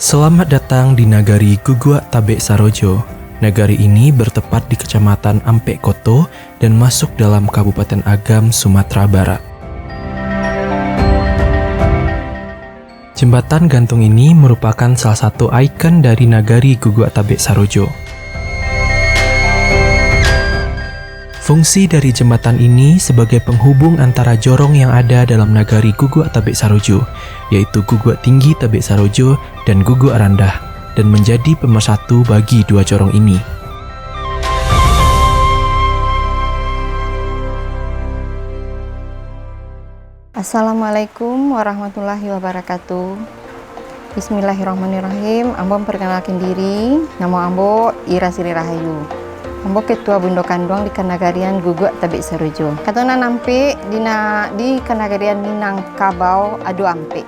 Selamat datang di Nagari Guguak Tabek Sarojo. Nagari ini bertepat di Kecamatan Ampek Koto dan masuk dalam Kabupaten Agam, Sumatera Barat. Jembatan gantung ini merupakan salah satu ikon dari Nagari Guguak Tabek Sarojo. Fungsi dari jembatan ini sebagai penghubung antara jorong yang ada dalam Nagari Guguak Tabek Sarojo, yaitu Guguak Tinggi Tabek Sarojo dan Guguak Randah, dan menjadi pemersatu bagi dua jorong ini. Assalamualaikum warahmatullahi wabarakatuh. Bismillahirrahmanirrahim. Ambo perkenalkan diri. Nama Ambo Ira Sri Rahayu. Ambo Ketua Bundo Kanduang di Kanagarian Guguak Tabek Sarojo. Katona nampe di Kanagarian Minangkabau Adu Ampe.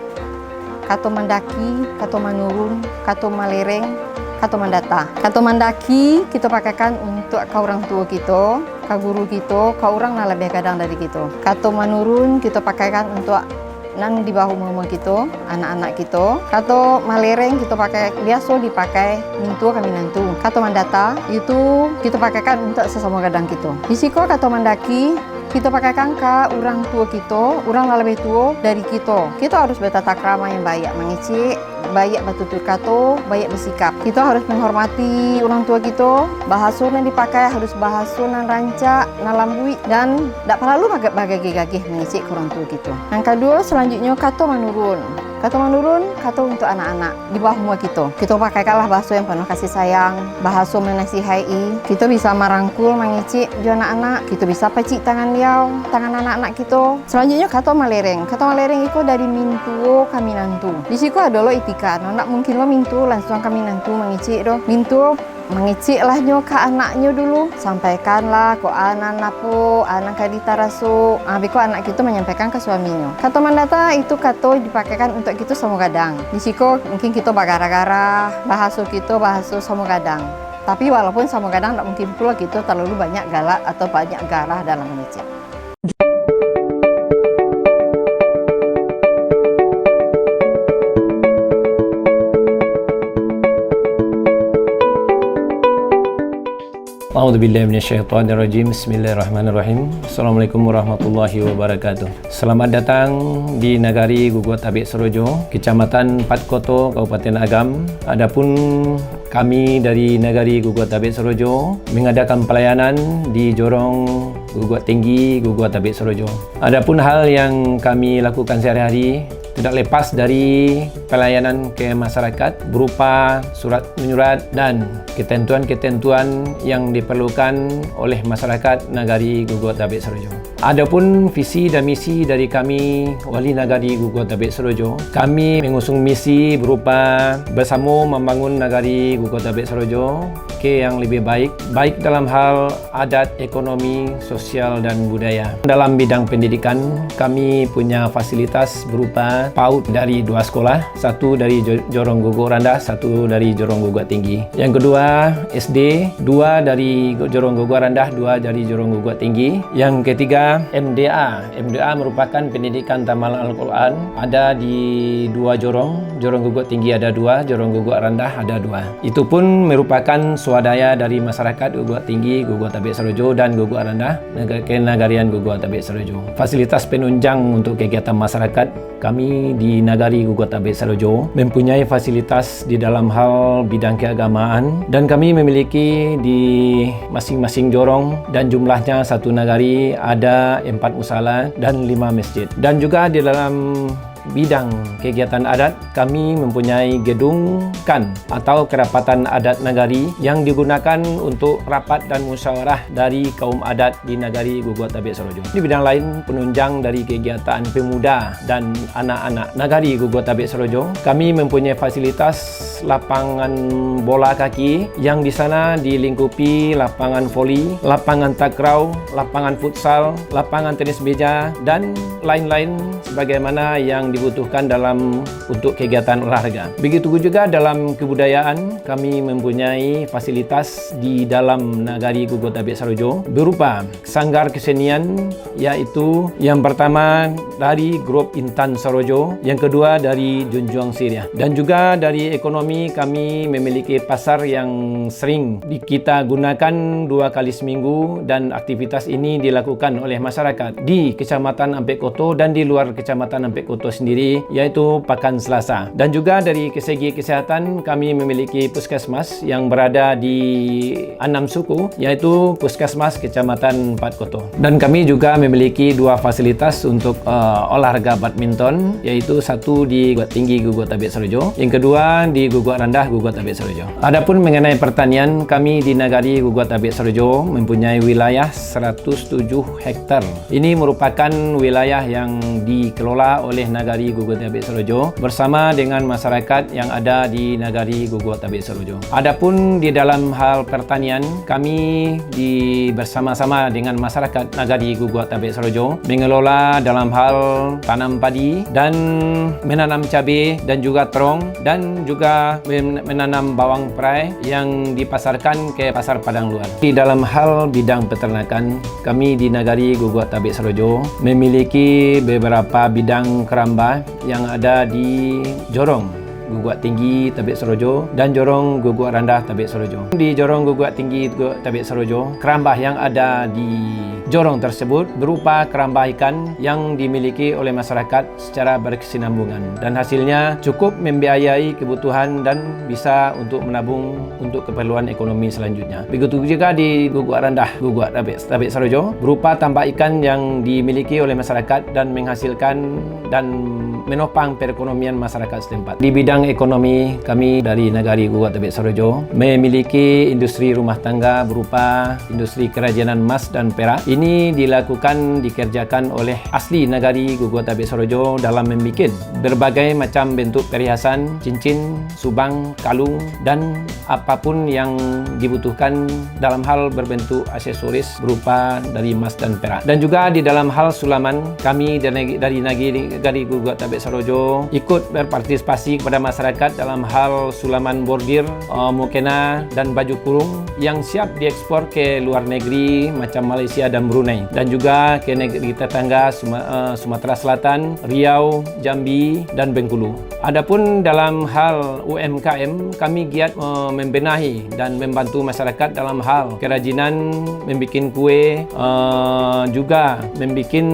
Kato mandaki, kato manurun, kato malereng, kato mandata. Kato mandaki kita pakaikan untuk ke orang tua kita, ke guru kita, ke orang yang lebih kadang dari kita. Kato manurun kita pakaikan untuk nan di bahu mama kita, anak-anak kita. Kato malereng kita pakai biasa dipakai mintu kami nantu. Kato mandata itu kita pakaikan untuk sesama gadang kita. Di siko kato mandaki kita pakaikan ke orang tua kita, orang yang lebih tua dari kita. Kita harus bertata krama yang baik, mengecek, baik bertutur kata, baik bersikap. Kita harus menghormati orang tua kita. Bahasa yang dipakai harus bahasa yang rancak, yang lembut, dan tidak perlu bagai-gagih mengecek ke orang tua kita. Yang kedua, selanjutnya kata menurun. Kata menurun, kata untuk anak-anak di bawah umur kita. Kita pakaikanlah bahasa yang penuh kasih sayang, bahasa menasihai. Kita bisa merangkul, mengecek juga anak-anak. Kita bisa pecik tangan dia, tangan anak-anak kita. Selanjutnya kata malereng. Kata malereng itu dari mintu kami nantu. Di situ ada lo itika. Nak mungkin lo mintu langsung kami nantu mengecek doh. Mintu mengecek lah nyo ke anaknya dulu, sampaikanlah ke anak napo, anak kadita rasu, habis ko anak kita menyampaikan ke suaminya. Kata mandata itu kata dipakaikan untuk kita sama gadang. Di siko mungkin kita bagara-gara, bahasa kita bahasa sama gadang. Tapi walaupun sama gadang tidak mungkin pula kita terlalu banyak galak atau banyak garah dalam mengecek. A'udzubillahi minasyaitonirrajim. Bismillahirrahmanirrahim. Assalamualaikum warahmatullahi wabarakatuh. Selamat datang di Nagari Guguak Tabek Sarojo, Kecamatan Pat Koto, Kabupaten Agam. Adapun kami dari Nagari Guguak Tabek Sarojo mengadakan pelayanan di jorong Guguak Tinggi, Guguak Tabek Sarojo. Adapun hal yang kami lakukan sehari-hari tidak lepas dari pelayanan ke masyarakat berupa surat menyurat dan ketentuan-ketentuan yang diperlukan oleh masyarakat Nagari Guguak Tabek Sarojo. Adapun visi dan misi dari kami Wali Nagari Guguak Tabek Sarojo, kami mengusung misi berupa bersama membangun Nagari Guguak Tabek Sarojo ke yang lebih baik, baik dalam hal adat, ekonomi, sosial dan budaya. Dalam bidang pendidikan, kami punya fasilitas berupa PAUD dari dua sekolah, satu dari Jorong Guguak Randah, satu dari Jorong Guguak Tinggi. Yang kedua SD, dua dari Jorong Guguak Randah, dua dari Jorong Guguak Tinggi. Yang ketiga MDA. MDA merupakan pendidikan tamal Al-Quran, ada di dua jorong. Jorong Guguak Tinggi ada dua, Jorong Guguak Randah ada dua. Itu pun merupakan swadaya dari masyarakat Guguak Tinggi, Guguak Tabek Sarojo dan Guguak Randah, Kenagarian Guguak Tabek Sarojo. Fasilitas penunjang untuk kegiatan masyarakat kami di Nagari Guguak Tabek Sarojo mempunyai fasilitas di dalam hal bidang keagamaan, dan kami memiliki di masing-masing jorong dan jumlahnya satu nagari ada 4 musala dan 5 masjid. Dan juga di dalam bidang kegiatan adat kami mempunyai gedung kan atau kerapatan adat nagari yang digunakan untuk rapat dan musyawarah dari kaum adat di Nagari Guguak Tabek Sarojo. Di bidang lain penunjang dari kegiatan pemuda dan anak-anak Nagari Guguak Tabek Sarojo, kami mempunyai fasilitas lapangan bola kaki yang di sana dilingkupi lapangan voli, lapangan takraw, lapangan futsal, lapangan tenis meja dan lain-lain sebagaimana yang dibutuhkan untuk kegiatan olahraga. Begitu juga dalam kebudayaan, kami mempunyai fasilitas di dalam Nagari Gugu Tabik Sarojo berupa sanggar kesenian, yaitu yang pertama dari Grup Intan Sarojo, yang kedua dari Junjuang Syria. Dan juga dari ekonomi, kami memiliki pasar yang sering kita gunakan 2 kali seminggu, dan aktivitas ini dilakukan oleh masyarakat di Kecamatan Ampek Koto dan di luar Kecamatan Ampek Koto sendiri, yaitu Pakan Selasa. Dan juga dari segi kesehatan, kami memiliki puskesmas yang berada di 6 suku, yaitu Puskesmas Kecamatan Pat Koto. Dan kami juga memiliki 2 fasilitas untuk olahraga badminton, yaitu satu di Guguat Tinggi Guguat Tabik Sarojo, yang kedua di Guguat Rendah Guguat Tabik Sarojo. Adapun mengenai pertanian, kami di Nagari Guguat Tabik Sarojo mempunyai wilayah 107 hektar. Ini merupakan wilayah yang dikelola oleh Nagari Guguat Tabik Sarojo bersama dengan masyarakat yang ada di Nagari Guguat Tabik Sarojo. Adapun di dalam hal pertanian, kami bersama-sama dengan masyarakat Nagari Guguat Tabik Sarojo mengelola dalam hal tanam padi dan menanam cabai dan juga terong, dan juga menanam bawang perai yang dipasarkan ke pasar Padang Luar. Di dalam hal bidang peternakan, kami di Nagari Guguat Tabik Sarojo memiliki beberapa bidang keramba yang ada di Jorong Guguat Tinggi Tabik Sarojo dan Jorong Guguat Rendah Tabik Sarojo. Di Jorong Guguat Tinggi Guguat Tabik Sarojo, kerambah yang ada di jorong tersebut berupa kerambah ikan yang dimiliki oleh masyarakat secara berkesinambungan, dan hasilnya cukup membiayai kebutuhan dan bisa untuk menabung untuk keperluan ekonomi selanjutnya. Begitu juga di Guguat Rendah Guguat Tabik Sarojo, berupa tambak ikan yang dimiliki oleh masyarakat dan menghasilkan dan menopang perekonomian masyarakat setempat. Di bidang ekonomi, kami dari Nagari Guguat Tabik Sarojo memiliki industri rumah tangga berupa industri kerajinan emas dan perak. Ini dikerjakan oleh asli Nagari Guguat Tabik Sarojo dalam membuat berbagai macam bentuk perhiasan, cincin, subang, kalung, dan apapun yang dibutuhkan dalam hal berbentuk aksesoris berupa dari emas dan perak. Dan juga di dalam hal sulaman, kami dari Nagari Guguat Tabik Sarojo ikut berpartisipasi kepada masyarakat dalam hal sulaman bordir, mukena, dan baju kurung yang siap diekspor ke luar negeri macam Malaysia dan Brunei, dan juga ke negeri tetangga Sumatera Selatan, Riau, Jambi, dan Bengkulu. Adapun dalam hal UMKM, kami giat membenahi dan membantu masyarakat dalam hal kerajinan, membuat kue, juga membuat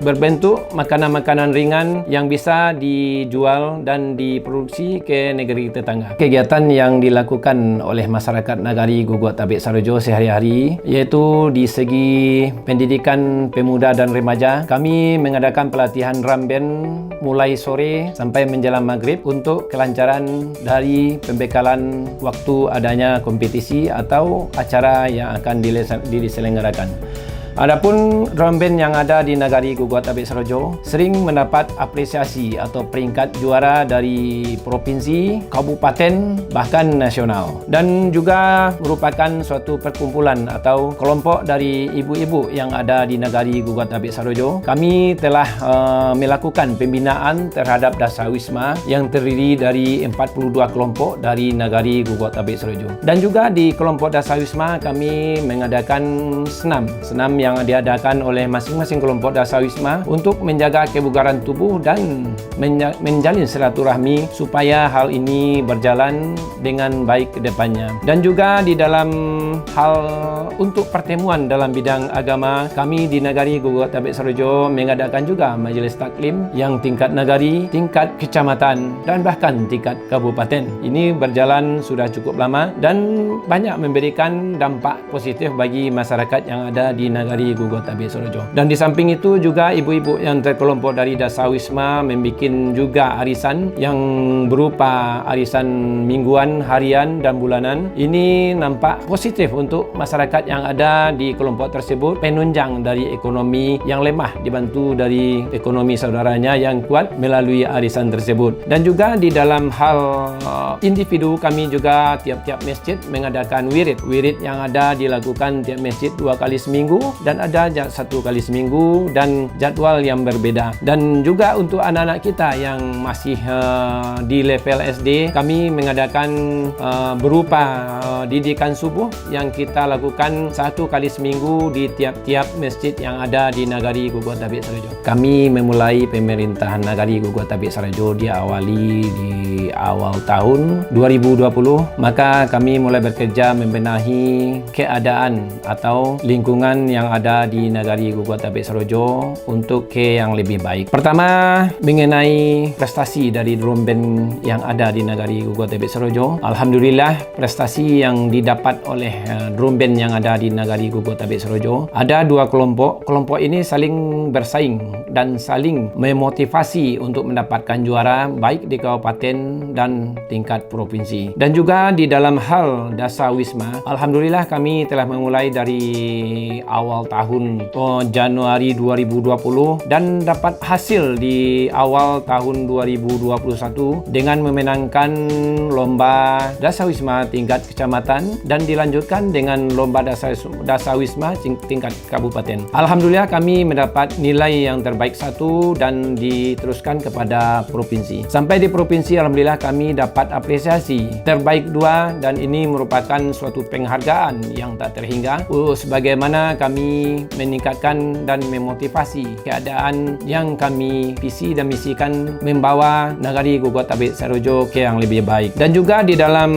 berbentuk makanan-makanan ringan yang bisa dijual dan diproduksi ke negeri tetangga. Kegiatan yang dilakukan oleh masyarakat Nagari Guguat Tabik Sarojo sehari-hari, yaitu di segi pendidikan pemuda dan remaja, kami mengadakan pelatihan ramben mulai sore sampai menjelang maghrib untuk kelancaran dari pembekalan waktu adanya kompetisi atau acara yang akan diselenggarakan. Adapun ramben yang ada di Nagari Guguat Tabik Sarojo sering mendapat apresiasi atau peringkat juara dari provinsi, kabupaten, bahkan nasional, dan juga merupakan suatu perkumpulan atau kelompok dari ibu-ibu yang ada di Nagari Guguat Tabik Sarojo. Kami telah melakukan pembinaan terhadap Dasawisma yang terdiri dari 42 kelompok dari Nagari Guguat Tabik Sarojo. Dan juga di kelompok Dasawisma kami mengadakan senam yang diadakan oleh masing-masing kelompok Dasawisma untuk menjaga kebugaran tubuh dan menjalin silaturahmi supaya hal ini berjalan dengan baik ke depannya. Dan juga di dalam hal untuk pertemuan dalam bidang agama, kami di Nagari Guguat Tabik Sarojo mengadakan juga majelis taklim yang tingkat nagari, tingkat kecamatan, dan bahkan tingkat kabupaten. Ini berjalan sudah cukup lama dan banyak memberikan dampak positif bagi masyarakat yang ada di Nagari Guguat Tabik Sarojo. Dan di samping itu juga ibu-ibu yang terkelompok dari Dasawisma membuat juga arisan yang berupa arisan mingguan, harian, dan bulanan. Ini nampak positif untuk masyarakat yang ada di kelompok tersebut, penunjang dari ekonomi yang lemah dibantu dari ekonomi saudaranya yang kuat melalui arisan tersebut. Dan juga di dalam hal individu, kami juga tiap-tiap masjid mengadakan wirid yang ada dilakukan tiap masjid 2 kali seminggu dan ada 1 kali seminggu dan jadual yang berbeza. Dan juga untuk anak-anak kita yang masih di level SD, kami mengadakan berupa didikan subuh yang kita lakukan 1 kali seminggu di tiap-tiap masjid yang ada di Nagari Guguat Tabik Sarajo. Kami memulai pemerintahan Nagari Guguat Tabik Sarajo diawali di awal tahun 2020, maka kami mulai bekerja membenahi keadaan atau lingkungan yang ada di Nagari Guguat Tabik Sarajo untuk yang lebih baik. Pertama, mengenai prestasi dari drum band yang ada di Nagari Guguat Tabik Sarajo. Alhamdulillah, prestasi yang didapat oleh drum band yang ada di Nagari Guguat Tabik Sarajo, ada 2 kelompok. Kelompok ini saling bersaing dan saling memotivasi untuk mendapatkan juara baik di kabupaten dan tingkat provinsi. Dan juga di dalam hal Dasar Wisma, alhamdulillah kami telah memulai dari awal tahun Januari 2020 dan dapat hasil di awal tahun 2021 dengan memenangkan lomba Dasar Wisma tingkat kecamatan dan dilanjutkan dengan lomba Dasar Wisma tingkat kabupaten. Alhamdulillah kami mendapat nilai yang terbaik 1 dan diteruskan kepada provinsi. Sampai di provinsi, alhamdulillah kami dapat apresiasi terbaik 2 dan ini merupakan suatu penghargaan yang tak terhingga sebagaimana kami meningkatkan dan memotivasi keadaan yang kami visi dan misikan membawa Nagari Guguat Tabik Sarajo ke yang lebih baik. Dan juga di dalam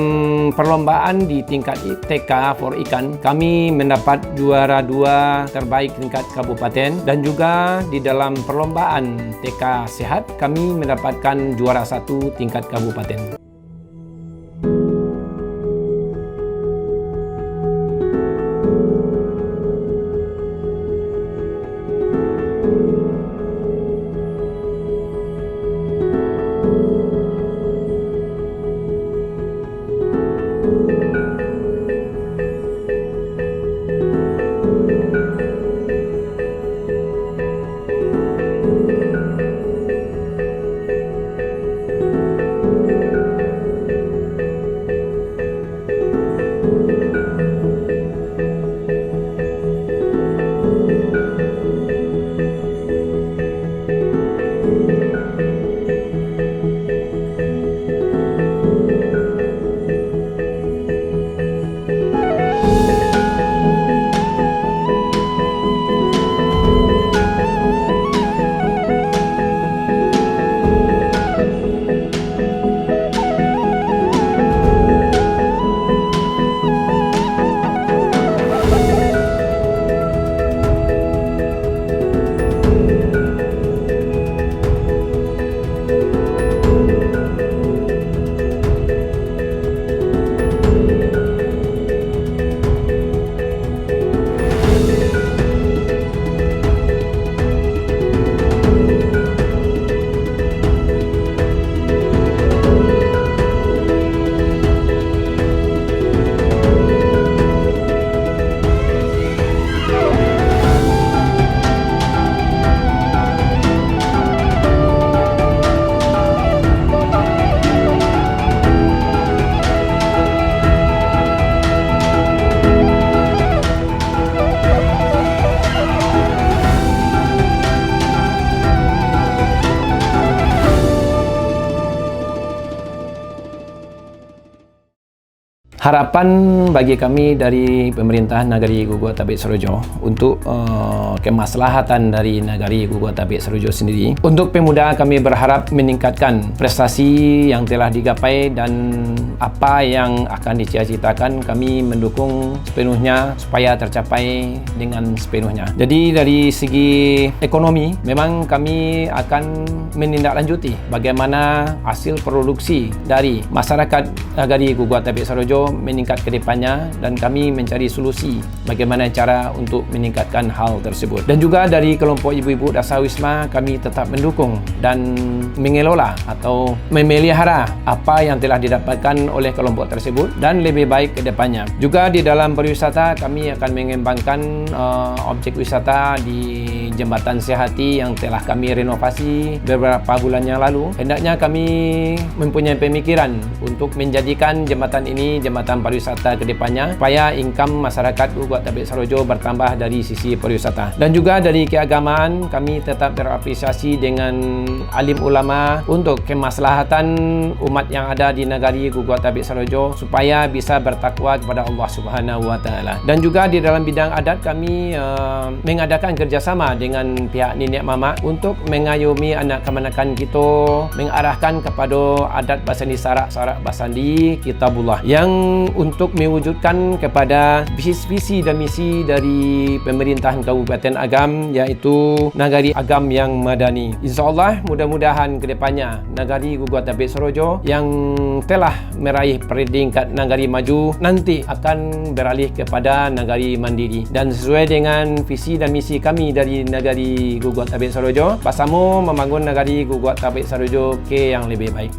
perlombaan di tingkat TK for ikan, kami mendapat juara 2 terbaik tingkat kabupaten dan juga di dalam perlombaan TK Sehat kami mendapatkan juara 1 tingkat kabupaten. Harapan bagi kami dari pemerintahan Nagari Guguat Tabik Sarajo untuk kemaslahatan dari Nagari Guguat Tabik Sarajo sendiri. Untuk pemuda, kami berharap meningkatkan prestasi yang telah digapai dan apa yang akan dicita-citakan kami mendukung sepenuhnya supaya tercapai dengan sepenuhnya. Jadi dari segi ekonomi, memang kami akan menindaklanjuti bagaimana hasil produksi dari masyarakat Nagari Guguat Tabik Sarajo meningkat ke depannya dan kami mencari solusi bagaimana cara untuk meningkatkan hal tersebut. Dan juga dari kelompok ibu-ibu Dasar Wisma, kami tetap mendukung dan mengelola atau memelihara apa yang telah didapatkan oleh kelompok tersebut dan lebih baik ke depannya. Juga di dalam pariwisata, kami akan mengembangkan objek wisata di Jembatan Sehati yang telah kami renovasi beberapa bulan yang lalu. Hendaknya kami mempunyai pemikiran untuk menjadikan jembatan ini jembatan peningkatan pariwisata ke depannya supaya income masyarakat Guguat Tabik Sarojo bertambah dari sisi pariwisata. Dan juga dari keagamaan, kami tetap berapresiasi dengan alim ulama untuk kemaslahatan umat yang ada di negari Guguat Tabik Sarojo supaya bisa bertakwa kepada Allah Subhanahu wa taala. Dan juga di dalam bidang adat kami mengadakan kerjasama dengan pihak nenek mama untuk mengayomi anak kemanakan kita, mengarahkan kepada adat Basandi Sarak Basandi Kitabullah yang untuk mewujudkan kepada visi dan misi dari pemerintahan Kabupaten Agam, iaitu Nagari Agam yang Madani. InsyaAllah mudah-mudahan ke depannya Nagari Guguat Tabik Sarojo yang telah meraih peringkat Nagari Maju nanti akan beralih kepada Nagari Mandiri. Dan sesuai dengan visi dan misi kami dari Nagari Guguat Tabik Sarojo, bersama membangun Nagari Guguat Tabik Sarojo ke yang lebih baik.